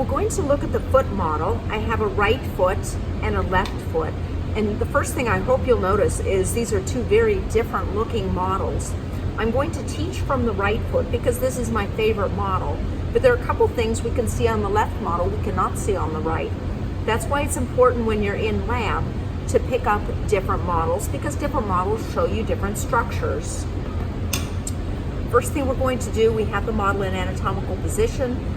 We're going to look at the foot model. I have a right foot and a left foot. And the first thing I hope you'll notice is these are two very different looking models. I'm going to teach from the right foot because this is my favorite model. But there are a couple things we can see on the left model we cannot see on the right. That's why it's important when you're in lab to pick up different models because different models show you different structures. First thing we're going to do, we have the model in anatomical position,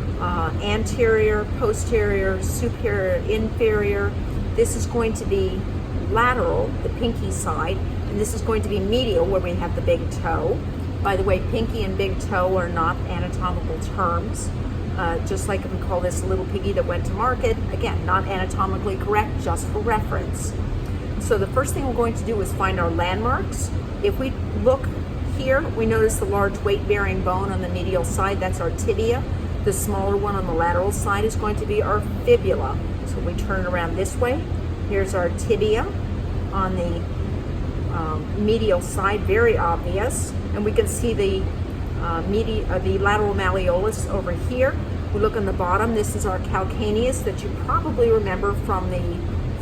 anterior, posterior, superior, inferior. This is going to be lateral, the pinky side, and this is going to be medial where we have the big toe. By the way, pinky and big toe are not anatomical terms. Just like if we call this little piggy that went to market, again, not anatomically correct, just for reference. So the first thing we're going to do is find our landmarks. If we look here, we notice the large weight-bearing bone on the medial side, that's our tibia. The smaller one on the lateral side is going to be our fibula. So we turn it around this way. Here's our tibia on the medial side, very obvious. And we can see the lateral malleolus over here. We look on the bottom, this is our calcaneus that you probably remember from the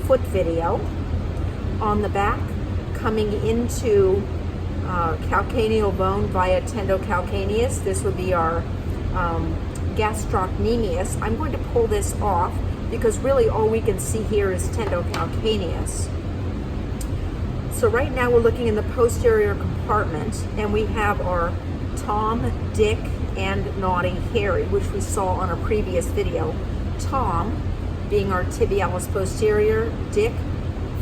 foot video. On the back, coming into calcaneal bone via tendocalcaneus, this would be our gastrocnemius. I'm going to pull this off because really all we can see here is tendocalcaneus. So right now we're looking in the posterior compartment and we have our Tom, Dick, and Naughty Harry, which we saw on a previous video. Tom being our tibialis posterior, Dick,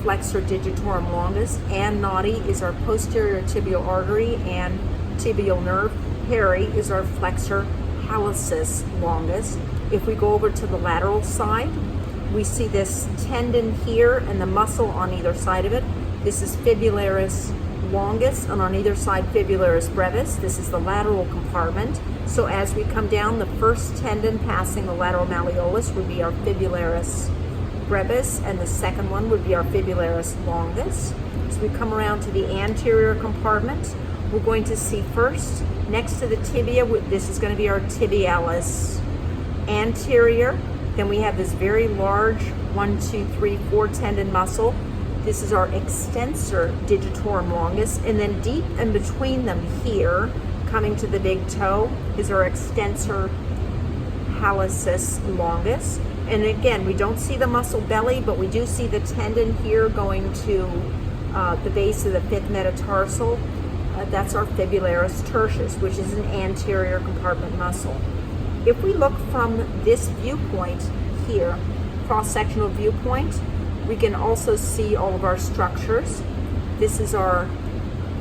flexor digitorum longus, and Naughty is our posterior tibial artery and tibial nerve. Harry is our flexor hallucis longus. If we go over to the lateral side, we see this tendon here and the muscle on either side of it. This is fibularis longus, and on either side fibularis brevis. This is the lateral compartment. So as we come down, the first tendon passing the lateral malleolus would be our fibularis brevis, and the second one would be our fibularis longus. As we come around to the anterior compartment, we're going to see first, next to the tibia, this is going to be our tibialis anterior. Then we have this very large 1, 2, 3, 4 tendon muscle. This is our extensor digitorum longus, and then deep in between them here, coming to the big toe, is our extensor hallucis longus. And again, we don't see the muscle belly, but we do see the tendon here going to the base of the fifth metatarsal. That's our fibularis tertius, which is an anterior compartment muscle. If we look from this viewpoint here, cross-sectional viewpoint, we can also see all of our structures. This is our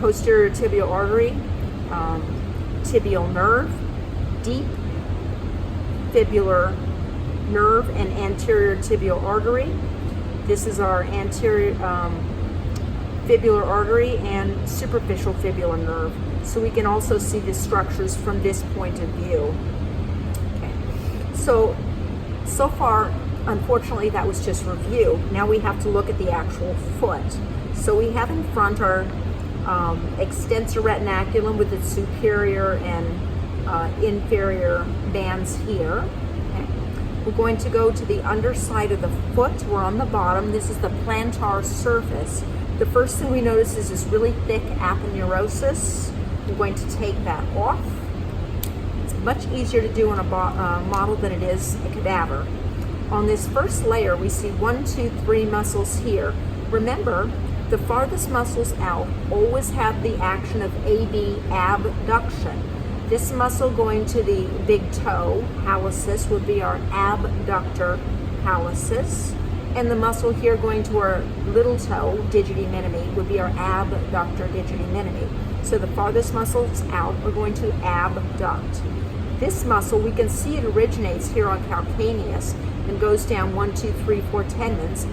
posterior tibial artery, tibial nerve, deep fibular nerve and anterior tibial artery. This is our anterior fibular artery and superficial fibular nerve. So we can also see the structures from this point of view. Okay. So far, unfortunately, that was just review. Now we have to look at the actual foot. So we have in front our extensor retinaculum with its superior and inferior bands here. Okay. We're going to go to the underside of the foot. We're on the bottom. This is the plantar surface. The first thing we notice is this really thick aponeurosis. We're going to take that off. It's much easier to do on a model than it is a cadaver. On this first layer, we see 1, 2, 3 muscles here. Remember, the farthest muscles out always have the action of AB abduction. This muscle going to the big toe, hallucis, would be our abductor hallucis. And the muscle here going to our little toe, digiti minimi, would be our abductor digiti minimi. So the farthest muscles out are going to abduct. This muscle, we can see it originates here on calcaneus and goes down 1, 2, 3, 4 tendons.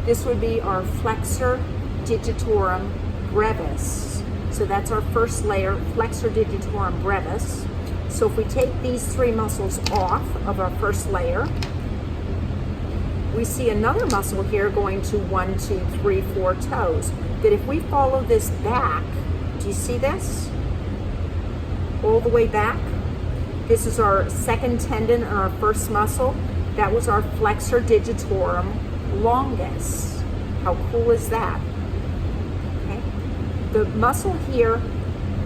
This would be our flexor digitorum brevis. So that's our first layer, flexor digitorum brevis. So if we take these 3 muscles off of our first layer, we see another muscle here going to 1, 2, 3, 4 toes. That if we follow this back, do you see this? All the way back. This is our second tendon and our first muscle. That was our flexor digitorum longus. How cool is that? Okay. The muscle here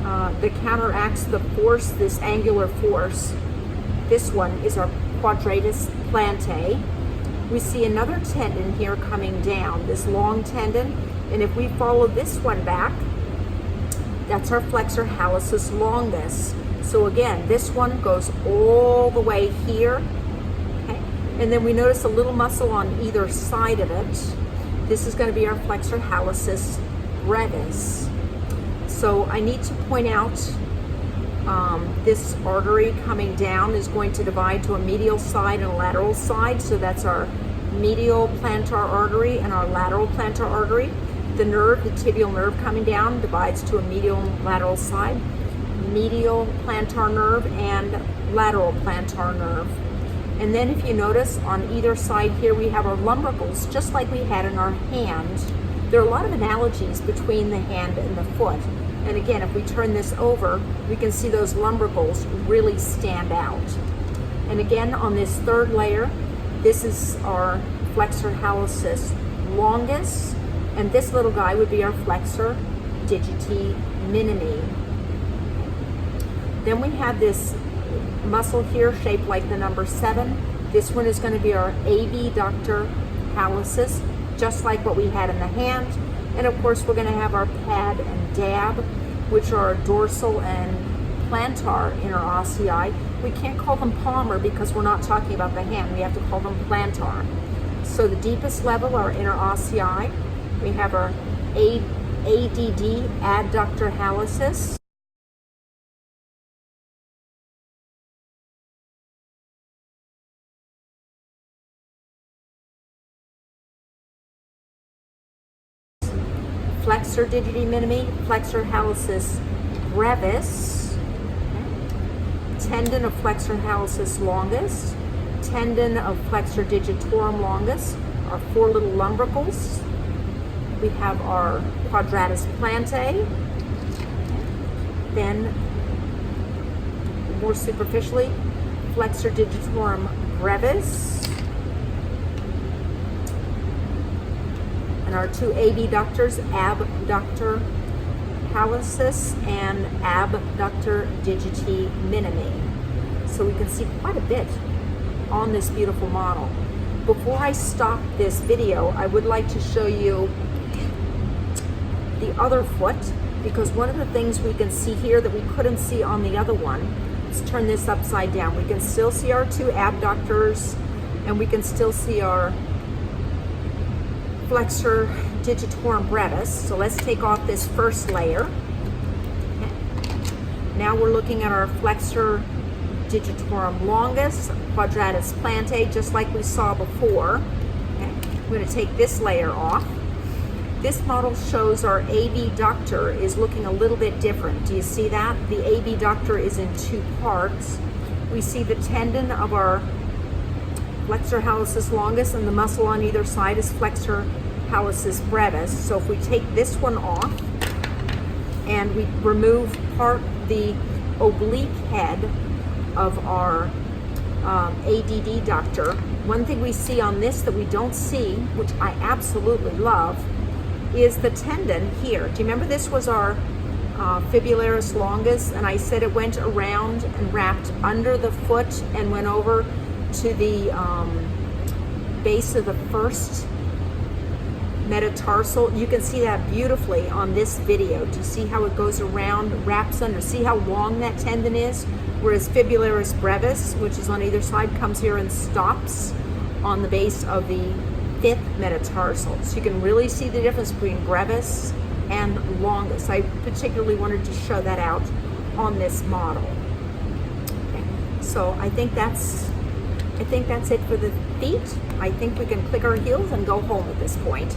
that counteracts the force, this angular force, this one is our quadratus plantae. We see another tendon here coming down, this long tendon, and if we follow this one back, that's our flexor hallucis longus. So again, this one goes all the way here, okay? And then we notice a little muscle on either side of it. This is going to be our flexor hallucis brevis. So I need to point out this artery coming down is going to divide to a medial side and a lateral side. So that's our medial plantar artery and our lateral plantar artery. The nerve, the tibial nerve coming down, divides to a medial and lateral side. Medial plantar nerve and lateral plantar nerve. And then if you notice on either side here we have our lumbricals, just like we had in our hand. There are a lot of analogies between the hand and the foot. And again, if we turn this over, we can see those lumbricals really stand out. And again, on this third layer, this is our flexor hallucis longus, and this little guy would be our flexor digiti minimi. Then we have this muscle here shaped like the number 7. This one is going to be our abductor hallucis, just like what we had in the hand. And of course, we're going to have our pad and dab, which are dorsal and plantar interossei. We can't call them palmar because we're not talking about the hand. We have to call them plantar. So the deepest level are interossei. We have our ADD, adductor hallucis. Flexor digiti minimi, flexor hallucis brevis, tendon of flexor hallucis longus, tendon of flexor digitorum longus, our 4 little lumbricals. We have our quadratus plantae. Then, more superficially, flexor digitorum brevis. And our 2 abductors, abductor hallucis and abductor digiti minimi. So we can see quite a bit on this beautiful model. Before I stop this video, I would like to show you the other foot, because one of the things we can see here that we couldn't see on the other one, let's turn this upside down. We can still see our 2 abductors, and we can still see our flexor digitorum brevis. So let's take off this first layer. Okay. Now we're looking at our flexor digitorum longus, quadratus plantae, just like we saw before. Okay. I'm going to take this layer off. This model shows our abductor is looking a little bit different. Do you see that? The abductor is in 2 parts. We see the tendon of our flexor hallucis longus, and the muscle on either side is flexor hallucis brevis. So if we take this one off and we remove the oblique head of our adductor, one thing we see on this that we don't see, which I absolutely love, is the tendon here. Do you remember this was our fibularis longus, and I said it went around and wrapped under the foot and went over to the base of the first metatarsal. You can see that beautifully on this video. Do you see how it goes around, wraps under? See how long that tendon is? Whereas fibularis brevis, which is on either side, comes here and stops on the base of the 5th metatarsal. So you can really see the difference between brevis and longus. I particularly wanted to show that out on this model. Okay. So I think that's it for the feet. I think we can click our heels and go home at this point.